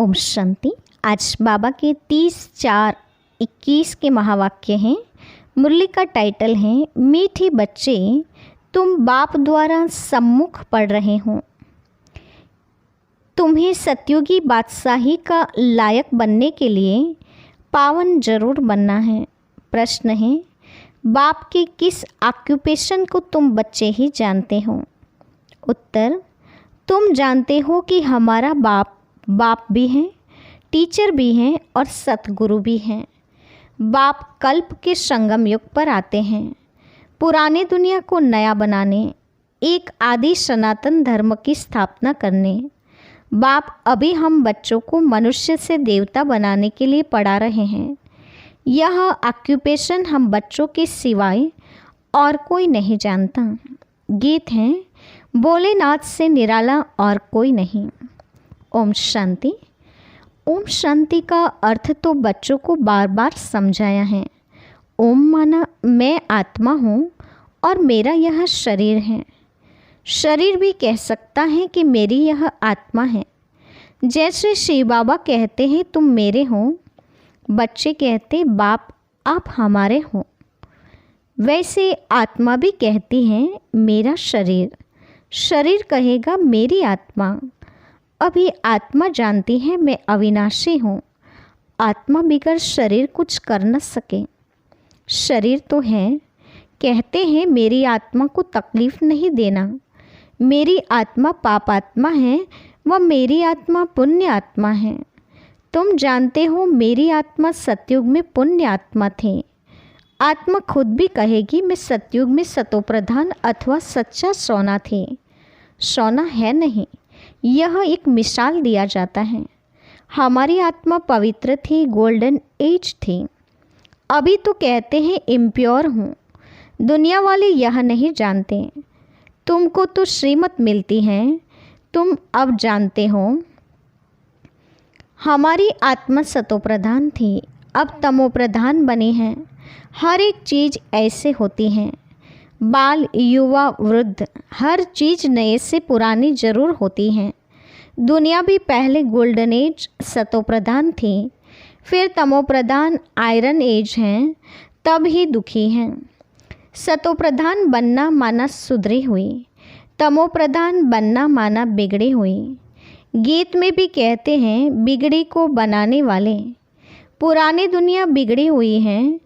ओम शांति। आज बाबा के 30/4/21 के महावाक्य हैं। मुरली का टाइटल है मीठे बच्चे तुम बाप द्वारा सम्मुख पढ़ रहे हो। तुम्हें सतयुगी बादशाही का लायक बनने के लिए पावन जरूर बनना है। प्रश्न है, बाप के किस ऑक्यूपेशन को तुम बच्चे ही जानते हो? उत्तर, तुम जानते हो कि हमारा बाप भी हैं, टीचर भी हैं और सतगुरु भी हैं। बाप कल्प के संगम युग पर आते हैं, पुरानी दुनिया को नया बनाने, एक आदि सनातन धर्म की स्थापना करने। बाप अभी हम बच्चों को मनुष्य से देवता बनाने के लिए पढ़ा रहे हैं। यह ऑक्यूपेशन हम बच्चों के सिवाय और कोई नहीं जानता। गीत है, भोलेनाथ से निराला और कोई नहीं। ओम शांति। ओम शांति का अर्थ तो बच्चों को बार बार समझाया है। ओम माना मैं आत्मा हूँ और मेरा यह शरीर है। शरीर भी कह सकता है कि मेरी यह आत्मा है। जैसे शिव बाबा कहते हैं तुम मेरे हो, बच्चे कहते बाप आप हमारे हो, वैसे आत्मा भी कहती है मेरा शरीर। शरीर कहेगा मेरी आत्मा। अभी आत्मा जानती है मैं अविनाशी हूँ। आत्मा बिगड़ शरीर कुछ कर न सके। शरीर तो है, कहते हैं मेरी आत्मा को तकलीफ़ नहीं देना। मेरी आत्मा पाप आत्मा है व मेरी आत्मा पुण्य आत्मा है। तुम जानते हो मेरी आत्मा सतयुग में पुण्य आत्मा थी। आत्मा खुद भी कहेगी मैं सतयुग में सतोप्रधान अथवा सच्चा सोना थी। सोना है नहीं, यह एक मिसाल दिया जाता है। हमारी आत्मा पवित्र थी, गोल्डन एज थी। अभी तो कहते हैं इम्प्योर हूँ। दुनिया वाले यह नहीं जानते। तुमको तो श्रीमत मिलती है, तुम अब जानते हो। हमारी आत्मा सतोप्रधान थी, अब तमोप्रधान बनी है। हर एक चीज़ ऐसे होती है। बाल, युवा, वृद्ध, हर चीज़ नए से पुरानी जरूर होती है। दुनिया भी पहले गोल्डन एज सतोप्रधान थी, फिर तमोप्रधान आयरन एज हैं, तब ही दुखी हैं। सतोप्रधान बनना माना सुधरी हुई, तमोप्रधान बनना माना बिगड़ी हुई। गीत में भी कहते हैं बिगड़ी को बनाने वाले। पुरानी दुनिया बिगड़ी हुई है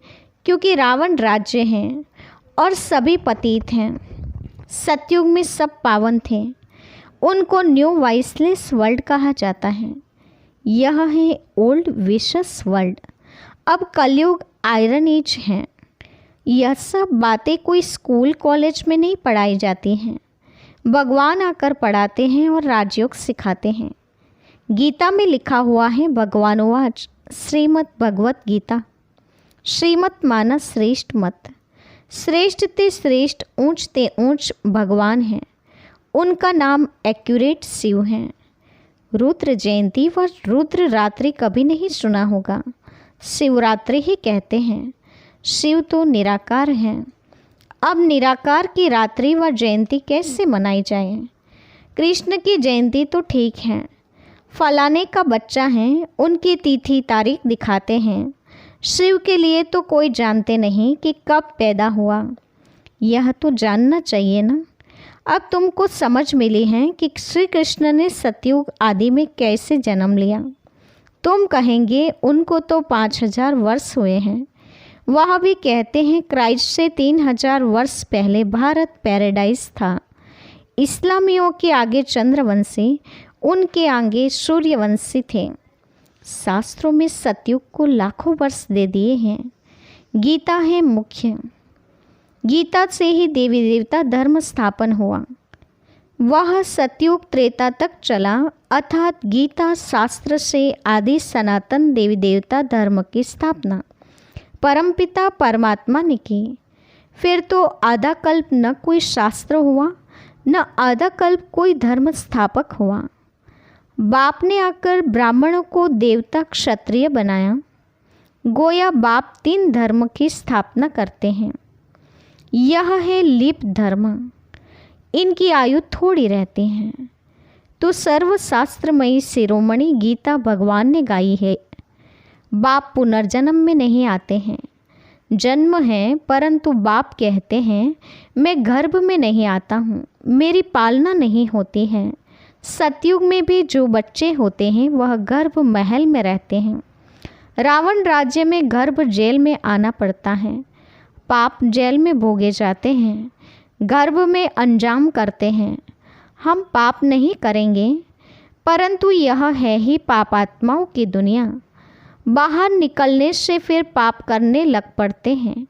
क्योंकि रावण राज्य हैं और सभी पतित हैं। सतयुग में सब पावन थे, उनको न्यू वाइसलेस वर्ल्ड कहा जाता है। यह है ओल्ड विशस वर्ल्ड। अब कलयुग आयरन एज है। यह सब बातें कोई स्कूल कॉलेज में नहीं पढ़ाई जाती हैं। भगवान आकर पढ़ाते हैं और राजयोग सिखाते हैं। गीता में लिखा हुआ है भगवानोवाच श्रीमद् भगवत गीता। श्रीमत माना श्रेष्ठ मत। श्रेष्ठ ते श्रेष्ठ, ऊंच ते ऊंच भगवान हैं। उनका नाम एक्यूरेट शिव है। रुद्र जयंती व रुद्र रात्रि कभी नहीं सुना होगा, शिवरात्रि ही कहते हैं। शिव तो निराकार हैं। अब निराकार की रात्रि व जयंती कैसे मनाई जाए? कृष्ण की जयंती तो ठीक है, फलाने का बच्चा है, उनकी तिथि तारीख दिखाते हैं। शिव के लिए तो कोई जानते नहीं कि कब पैदा हुआ। यह तो जानना चाहिए ना। अब तुमको समझ मिली है कि श्री कृष्ण ने सतयुग आदि में कैसे जन्म लिया। तुम कहेंगे उनको तो 5000 वर्ष हुए हैं। वह भी कहते हैं क्राइस्ट से 3000 वर्ष पहले भारत पैराडाइज था। इस्लामियों के आगे चंद्रवंशी, उनके आगे सूर्यवंशी थे। शास्त्रों में सतयुग को लाखों वर्ष दे दिए हैं। गीता है मुख्य। गीता से ही देवी देवता धर्म स्थापन हुआ। वह सतयुग त्रेता तक चला, अर्थात गीता शास्त्र से आदि सनातन देवी देवता धर्म की स्थापना परमपिता परमात्मा ने की। फिर तो आधा कल्प न कोई शास्त्र हुआ, न आधा कल्प कोई धर्म स्थापक हुआ। बाप ने आकर ब्राह्मणों को देवता क्षत्रिय बनाया। गोया बाप 3 धर्म की स्थापना करते हैं। यह है लिप धर्म। इनकी आयु थोड़ी रहती है। तो सर्वशास्त्रमयी शिरोमणि गीता भगवान ने गाई है। बाप पुनर्जन्म में नहीं आते हैं, जन्म है, परंतु बाप कहते हैं मैं गर्भ में नहीं आता हूँ, मेरी पालना नहीं होती है। सतयुग में भी जो बच्चे होते हैं वह गर्भ महल में रहते हैं। रावण राज्य में गर्भ जेल में आना पड़ता है। पाप जेल में भोगे जाते हैं, गर्भ में अंजाम करते हैं। हम पाप नहीं करेंगे, परंतु यह है ही पापात्माओं की दुनिया। बाहर निकलने से फिर पाप करने लग पड़ते हैं।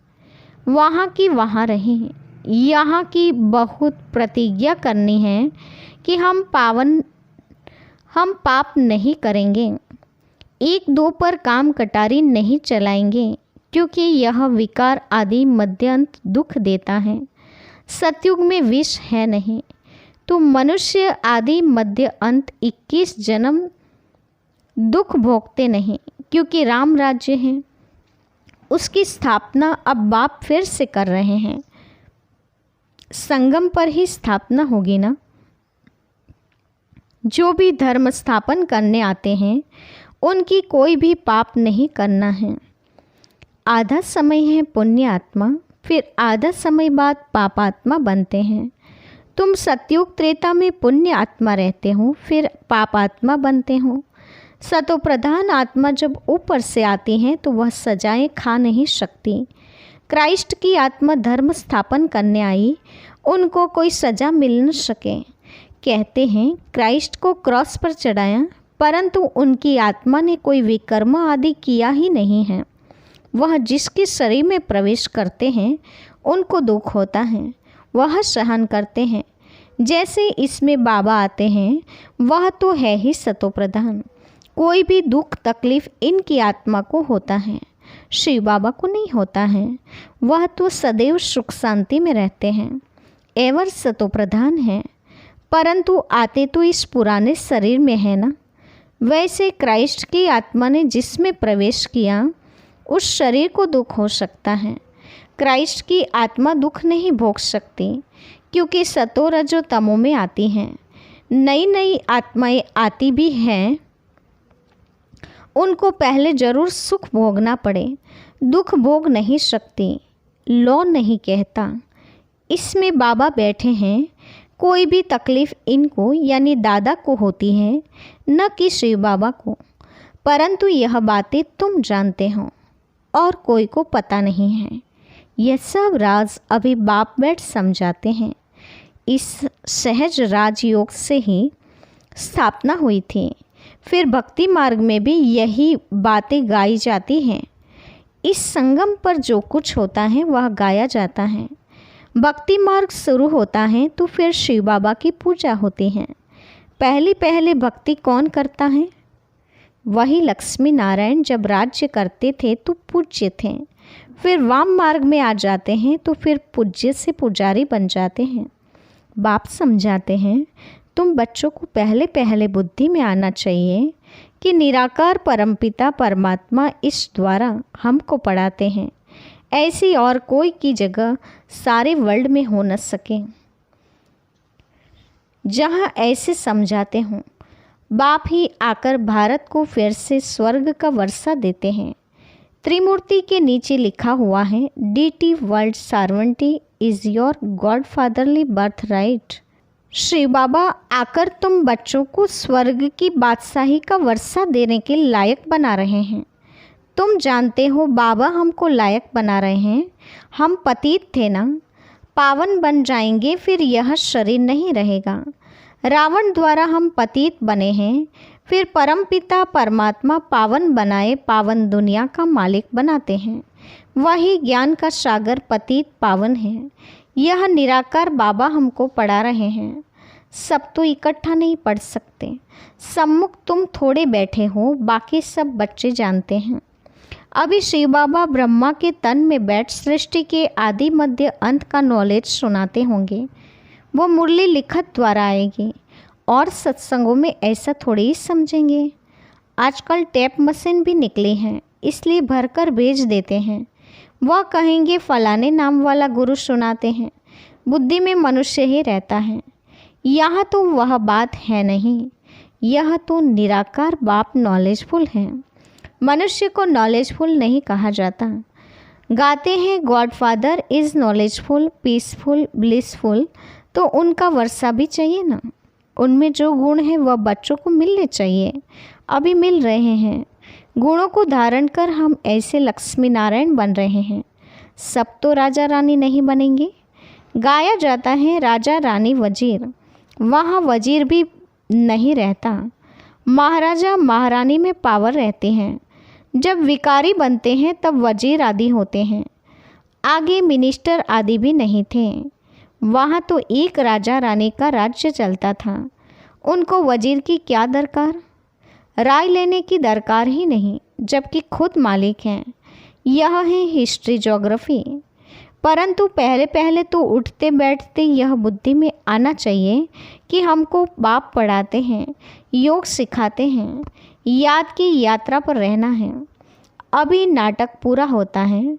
वहाँ की वहाँ रहें। यहाँ की बहुत प्रतिज्ञा करनी है कि हम पाप नहीं करेंगे। एक दो पर काम कटारी नहीं चलाएंगे, क्योंकि यह विकार आदि मध्यंत दुख देता है। सतयुग में विष है नहीं, तो मनुष्य आदि मध्य अंत 21 जन्म दुख भोगते नहीं, क्योंकि राम राज्य है, उसकी स्थापना अब बाप फिर से कर रहे हैं। संगम पर ही स्थापना होगी ना। जो भी धर्म स्थापन करने आते हैं उनकी कोई भी पाप नहीं करना है। आधा समय है पुण्य आत्मा, फिर आधा समय बाद पापात्मा बनते हैं। तुम सतयुग त्रेता में पुण्य आत्मा रहते हो, फिर पापात्मा बनते हो। सतो प्रधान आत्मा जब ऊपर से आती हैं तो वह सजाएं खा नहीं सकती। क्राइस्ट की आत्मा धर्म स्थापन करने आई, उनको कोई सजा मिल न सके। कहते हैं क्राइस्ट को क्रॉस पर चढ़ाया, परंतु उनकी आत्मा ने कोई विकर्म आदि किया ही नहीं है। वह जिसके शरीर में प्रवेश करते हैं उनको दुख होता है, वह सहन करते हैं। जैसे इसमें बाबा आते हैं, वह तो है ही सतो प्रधान। कोई भी दुख तकलीफ इनकी आत्मा को होता है, शिव बाबा को नहीं होता है। वह तो सदैव सुख शांति में रहते हैं, एवर सतो प्रधान है, परंतु आते तो इस पुराने शरीर में है ना। वैसे क्राइस्ट की आत्मा ने जिसमें प्रवेश किया उस शरीर को दुख हो सकता है। क्राइस्ट की आत्मा दुख नहीं भोग सकती, क्योंकि सतो रजो तमो में आती हैं। नई नई आत्माएं आती भी हैं, उनको पहले जरूर सुख भोगना पड़े, दुख भोग नहीं सकती। लॉ नहीं कहता। इसमें बाबा बैठे हैं, कोई भी तकलीफ़ इनको यानी दादा को होती है, न कि शिव बाबा को। परंतु यह बातें तुम जानते हो और कोई को पता नहीं है। यह सब राज अभी बाप बैठ समझाते हैं। इस सहज राजयोग से ही स्थापना हुई थी। फिर भक्ति मार्ग में भी यही बातें गाई जाती हैं। इस संगम पर जो कुछ होता है वह गाया जाता है। भक्ति मार्ग शुरू होता है तो फिर शिव बाबा की पूजा होती है। पहले भक्ति कौन करता है? वही लक्ष्मी नारायण जब राज्य करते थे तो पूज्य थे। फिर वाम मार्ग में आ जाते हैं तो फिर पूज्य से पुजारी बन जाते हैं। बाप समझाते हैं, तुम बच्चों को पहले बुद्धि में आना चाहिए कि निराकार परमपिता परमात्मा इस द्वारा हमको पढ़ाते हैं। ऐसी और कोई की जगह सारे वर्ल्ड में हो न सके जहाँ ऐसे समझाते हों। बाप ही आकर भारत को फिर से स्वर्ग का वर्षा देते हैं। त्रिमूर्ति के नीचे लिखा हुआ है, DT world sovereignty is your god fatherly birthright. Shri Baba आकर तुम बच्चों को स्वर्ग की बादशाही का वर्षा देने के लायक बना रहे हैं। तुम जानते हो बाबा हमको लायक बना रहे हैं। हम पतित थे ना, पावन बन जाएंगे, फिर यह शरीर नहीं रहेगा। रावण द्वारा हम पतित बने हैं, फिर परमपिता परमात्मा पावन बनाए पावन दुनिया का मालिक बनाते हैं। वही ज्ञान का सागर पतित पावन है। यह निराकार बाबा हमको पढ़ा रहे हैं। सब तो इकट्ठा नहीं पढ़ सकते। सम्मुख तुम थोड़े बैठे हो, बाकी सब बच्चे जानते हैं। अभी शिव बाबा ब्रह्मा के तन में बैठ सृष्टि के आदि मध्य अंत का नॉलेज सुनाते होंगे। वो मुरली लिखत द्वारा आएगी और सत्संगों में ऐसा थोड़ी ही समझेंगे। आजकल टैप मशीन भी निकली हैं, इसलिए भरकर भेज देते हैं। वह कहेंगे फलाने नाम वाला गुरु सुनाते हैं। बुद्धि में मनुष्य ही रहता है। यहाँ तो वह बात है नहीं, यह तो निराकार बाप नॉलेजफुल है। मनुष्य को नॉलेजफुल नहीं कहा जाता। गाते हैं God father is knowledgeful, peaceful, blissful, तो उनका वर्षा भी चाहिए ना। उनमें जो गुण हैं वह बच्चों को मिलने चाहिए, अभी मिल रहे हैं। गुणों को धारण कर हम ऐसे लक्ष्मी नारायण बन रहे हैं। सब तो राजा रानी नहीं बनेंगे। गाया जाता है राजा रानी वजीर, वहाँ वजीर भी नहीं रहता। महाराजा महारानी में पावर रहते हैं। जब विकारी बनते हैं तब वजीर आदि होते हैं। आगे मिनिस्टर आदि भी नहीं थे। वहाँ तो एक राजा रानी का राज्य चलता था। उनको वजीर की क्या दरकार, राय लेने की दरकार ही नहीं, जबकि खुद मालिक हैं। यह है हिस्ट्री ज्योग्राफी। परंतु पहले पहले तो उठते बैठते यह बुद्धि में आना चाहिए कि हमको बाप पढ़ाते हैं, योग सिखाते हैं, याद की यात्रा पर रहना है। अभी नाटक पूरा होता है।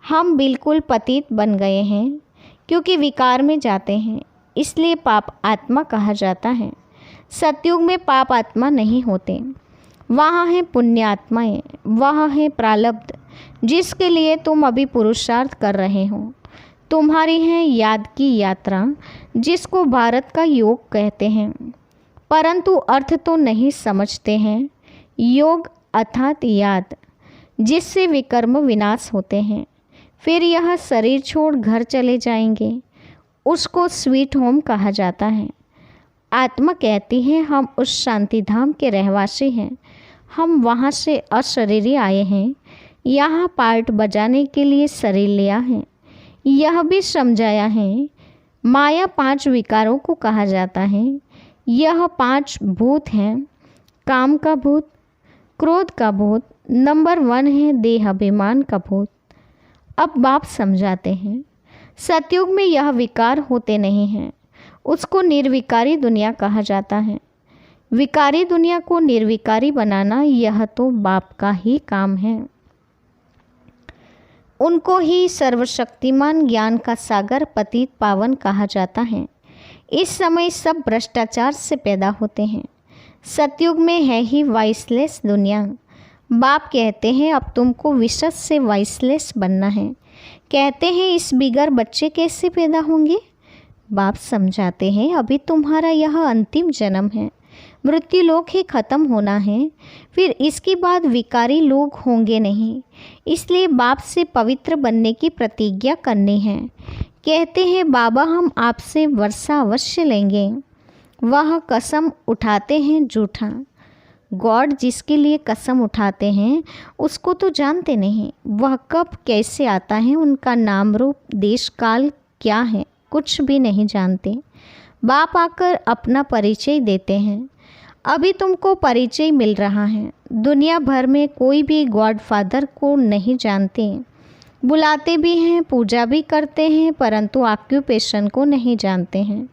हम बिल्कुल पतित बन गए हैं, क्योंकि विकार में जाते हैं, इसलिए पाप आत्मा कहा जाता है। सतयुग में पाप आत्मा नहीं होते, वहाँ है पुण्य आत्माएँ, वह है प्रारब्ध जिसके लिए तुम अभी पुरुषार्थ कर रहे हो। तुम्हारी है याद की यात्रा, जिसको भारत का योग कहते हैं, परंतु अर्थ तो नहीं समझते हैं। योग अर्थात याद, जिससे विकर्म विनाश होते हैं। फिर यह शरीर छोड़ घर चले जाएंगे, उसको स्वीट होम कहा जाता है। आत्मा कहती है हम उस शांति धाम के रहवासी हैं, हम वहाँ से अशरीरी आए हैं, यहाँ पार्ट बजाने के लिए शरीर लिया है। यह भी समझाया है। माया 5 विकारों को कहा जाता है। यह 5 भूत हैं। काम का भूत, क्रोध का भूत, नंबर 1 है देह अभिमान का भूत। अब बाप समझाते हैं सतयुग में यह विकार होते नहीं हैं, उसको निर्विकारी दुनिया कहा जाता है। विकारी दुनिया को निर्विकारी बनाना यह तो बाप का ही काम है। उनको ही सर्वशक्तिमान ज्ञान का सागर पतित पावन कहा जाता है। इस समय सब भ्रष्टाचार से पैदा होते हैं। सतयुग में है ही वाइसलेस दुनिया। बाप कहते हैं अब तुमको विशद से वाइसलेस बनना है। कहते हैं इस बिगर बच्चे कैसे पैदा होंगे। बाप समझाते हैं अभी तुम्हारा यह अंतिम जन्म है, मृत्यु लोक ही खत्म होना है, फिर इसके बाद विकारी लोग होंगे नहीं। इसलिए बाप से पवित्र बनने की प्रतिज्ञा करनी है। कहते हैं बाबा हम आपसे वर्षा अवश्य लेंगे। वह कसम उठाते हैं झूठा। गॉड जिसके लिए कसम उठाते हैं उसको तो जानते नहीं, वह कब कैसे आता है, उनका नाम रूप देश काल क्या है, कुछ भी नहीं जानते। बाप आकर अपना परिचय देते हैं। अभी तुमको परिचय मिल रहा है। दुनिया भर में कोई भी गॉड फादर को नहीं जानते। बुलाते भी हैं, पूजा भी करते हैं, परंतु ऑक्यूपेशन को नहीं जानते हैं।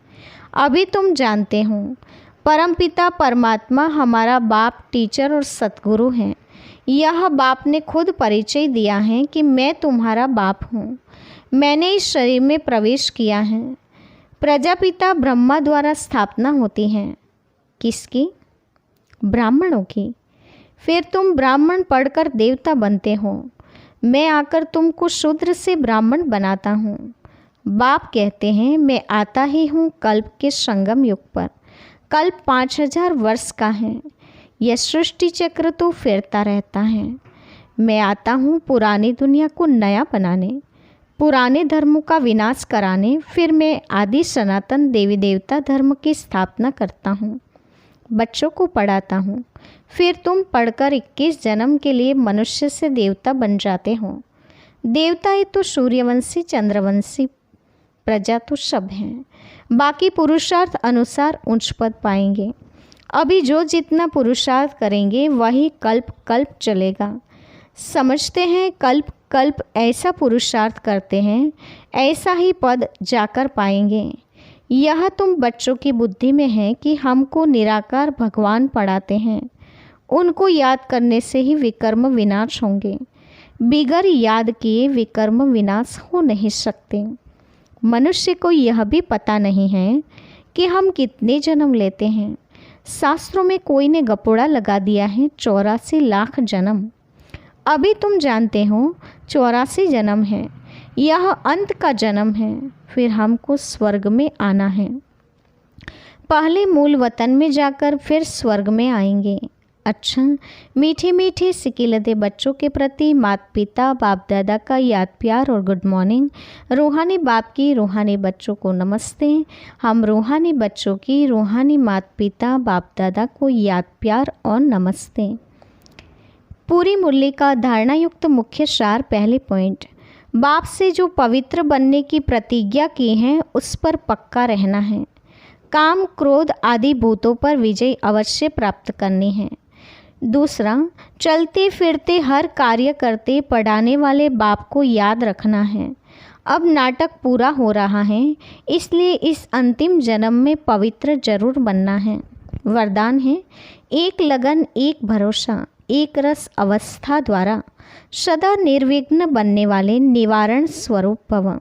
अभी तुम जानते हो परमपिता परमात्मा हमारा बाप, टीचर और सतगुरु हैं। यह बाप ने खुद परिचय दिया है कि मैं तुम्हारा बाप हूँ। मैंने इस शरीर में प्रवेश किया है। प्रजापिता ब्रह्मा द्वारा स्थापना होती है। किसकी? ब्राह्मणों की। फिर तुम ब्राह्मण पढ़कर देवता बनते हो। मैं आकर तुमको शूद्र से ब्राह्मण बनाता हूँ। बाप कहते हैं मैं आता ही हूँ कल्प के संगम युग पर। कल्प 5000 वर्ष का है। यह सृष्टि चक्र तो फिरता रहता है। मैं आता हूँ पुरानी दुनिया को नया बनाने, पुराने धर्मों का विनाश कराने। फिर मैं आदि सनातन देवी देवता धर्म की स्थापना करता हूँ, बच्चों को पढ़ाता हूँ। फिर तुम पढ़कर 21 जन्म के लिए मनुष्य से देवता बन जाते हो। देवता ही तो सूर्यवंशी, चंद्रवंशी, प्रजा तो सब हैं। बाकी पुरुषार्थ अनुसार उच्च पद पाएंगे। अभी जो जितना पुरुषार्थ करेंगे वही कल्प कल्प चलेगा। समझते हैं कल्प कल्प ऐसा पुरुषार्थ करते हैं, ऐसा ही पद जाकर पाएंगे। यह तुम बच्चों की बुद्धि में है कि हमको निराकार भगवान पढ़ाते हैं। उनको याद करने से ही विकर्म विनाश होंगे। बिगर याद किए विकर्म विनाश हो नहीं सकते। मनुष्य को यह भी पता नहीं है कि हम कितने जन्म लेते हैं। शास्त्रों में कोई ने गपोड़ा लगा दिया है 84 लाख जन्म। अभी तुम जानते हो 84 जन्म है, यह अंत का जन्म है। फिर हमको स्वर्ग में आना है। पहले मूल वतन में जाकर फिर स्वर्ग में आएंगे। अच्छा, मीठे मीठे सिकिलते बच्चों के प्रति माता पिता बाप दादा का याद प्यार और गुड मॉर्निंग। रूहानी बाप की रूहानी बच्चों को नमस्ते। हम रूहानी बच्चों की रूहानी माता पिता बाप दादा को याद प्यार और नमस्ते। पूरी मुरली का धारणा युक्त मुख्य सार। पहले पॉइंट, बाप से जो पवित्र बनने की प्रतिज्ञा की है उस पर पक्का रहना है। काम क्रोध आदि भूतों पर विजय अवश्य प्राप्त करनी है। दूसरा, चलते फिरते हर कार्य करते पढ़ाने वाले बाप को याद रखना है। अब नाटक पूरा हो रहा है, इसलिए इस अंतिम जन्म में पवित्र जरूर बनना है। वरदान है, एक लगन एक भरोसा एक रस अवस्था द्वारा सदा निर्विघ्न बनने वाले निवारण स्वरूप भव।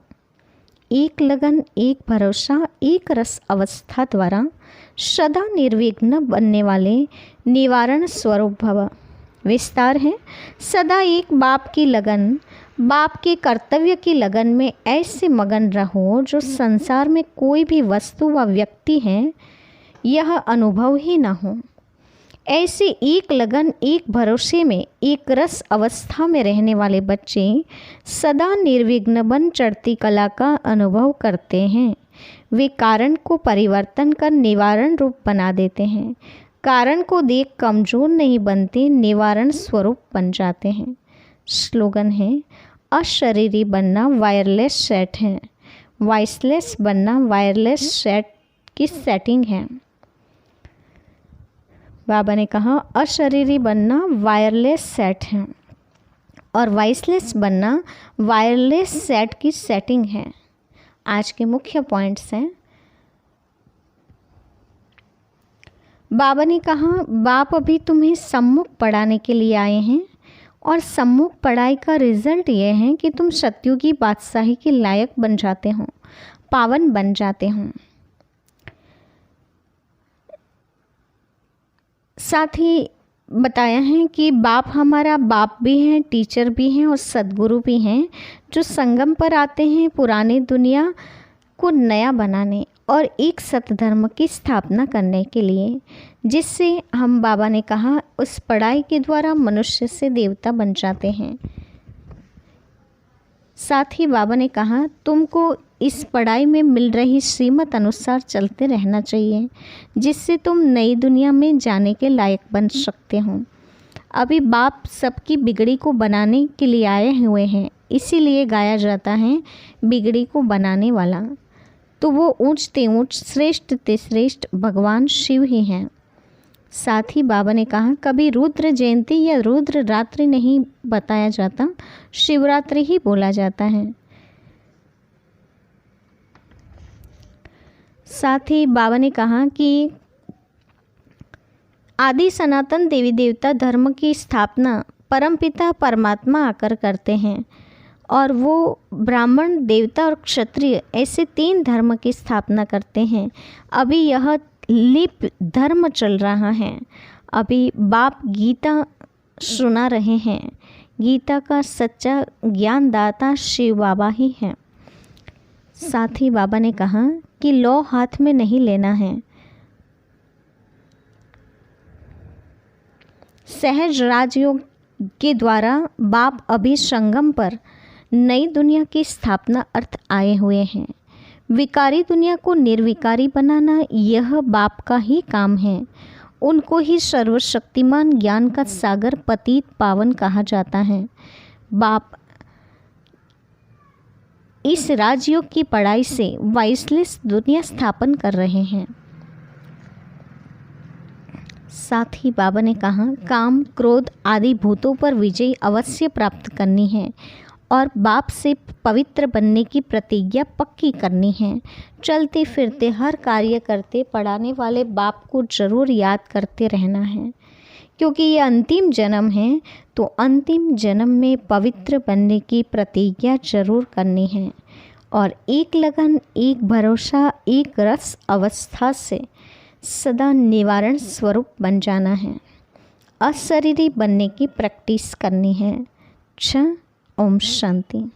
एक लगन एक भरोसा एक रस अवस्था द्वारा सदा निर्विघ्न बनने वाले निवारण स्वरूप भव। विस्तार है, सदा एक बाप की लगन, बाप के कर्तव्य की लगन में ऐसे मगन रहो जो संसार में कोई भी वस्तु व व्यक्ति है यह अनुभव ही न हो। ऐसे एक लगन एक भरोसे में एक रस अवस्था में रहने वाले बच्चे सदा निर्विघ्न बन चढ़ती कला का अनुभव करते हैं। वे कारण को परिवर्तन कर निवारण रूप बना देते हैं। कारण को देख कमजोर नहीं बनते, निवारण स्वरूप बन जाते हैं। स्लोगन है, अशरीरी बनना वायरलेस सेट है, वॉइसलेस बनना वायरलेस सेट की सेटिंग है। बाबा ने कहा अशरीरी बनना वायरलेस सेट है और वॉइसलेस बनना वायरलेस सेट की सेटिंग है। आज के मुख्य पॉइंट्स हैं। बाबा ने कहा, बाप अभी तुम्हें सम्मुख पढ़ाने के लिए आए हैं और सम्मुख पढ़ाई का रिजल्ट ये है कि तुम सतयुगी बादशाही के लायक बन जाते हो, पावन बन जाते हो। साथ ही बताया है कि बाप हमारा बाप भी हैं, टीचर भी हैं और सद्गुरु भी हैं, जो संगम पर आते हैं पुरानी दुनिया को नया बनाने और एक सतधर्म की स्थापना करने के लिए, जिससे हम बाबा ने कहा उस पढ़ाई के द्वारा मनुष्य से देवता बन जाते हैं। साथ ही बाबा ने कहा तुमको इस पढ़ाई में मिल रही श्रीमत अनुसार चलते रहना चाहिए, जिससे तुम नई दुनिया में जाने के लायक बन सकते हो। अभी बाप सबकी बिगड़ी को बनाने के लिए आए हुए हैं, इसीलिए गाया जाता है बिगड़ी को बनाने वाला। तो वो ऊंच ते ऊंच श्रेष्ठ ते श्रेष्ठ भगवान शिव ही हैं। साथ ही बाबा ने कहा कभी रुद्र जयंती या रुद्र रात्रि नहीं बताया जाता, शिवरात्रि ही बोला जाता है। साथ ही बाबा ने कहा कि आदि सनातन देवी देवता धर्म की स्थापना परमपिता परमात्मा आकर करते हैं और वो ब्राह्मण देवता और क्षत्रिय ऐसे 3 धर्म की स्थापना करते हैं। अभी यह लिप धर्म चल रहा है। अभी बाप गीता सुना रहे हैं। गीता का सच्चा ज्ञानदाता शिव बाबा ही है। साथ ही बाबा ने कहा कि लौ हाथ में नहीं लेना है। सहज राजयोग के द्वारा बाप अभी संगम पर नई दुनिया की स्थापना अर्थ आए हुए हैं। विकारी दुनिया को निर्विकारी बनाना यह बाप का ही काम है। उनको ही सर्वशक्तिमान ज्ञान का सागर पतित पावन कहा जाता है। बाप इस राजयोग की पढ़ाई से वॉइसलेस दुनिया स्थापन कर रहे हैं। साथ ही बाबा ने कहा काम क्रोध आदि भूतों पर विजय अवश्य प्राप्त करनी है और बाप से पवित्र बनने की प्रतिज्ञा पक्की करनी है। चलते फिरते हर कार्य करते पढ़ाने वाले बाप को जरूर याद करते रहना है, क्योंकि ये अंतिम जन्म है। तो अंतिम जन्म में पवित्र बनने की प्रतिज्ञा जरूर करनी है और एक लगन, एक भरोसा, एक रस अवस्था से सदा निवारण स्वरूप बन जाना है। अशरीरी बनने की प्रैक्टिस करनी है। ओम शांति।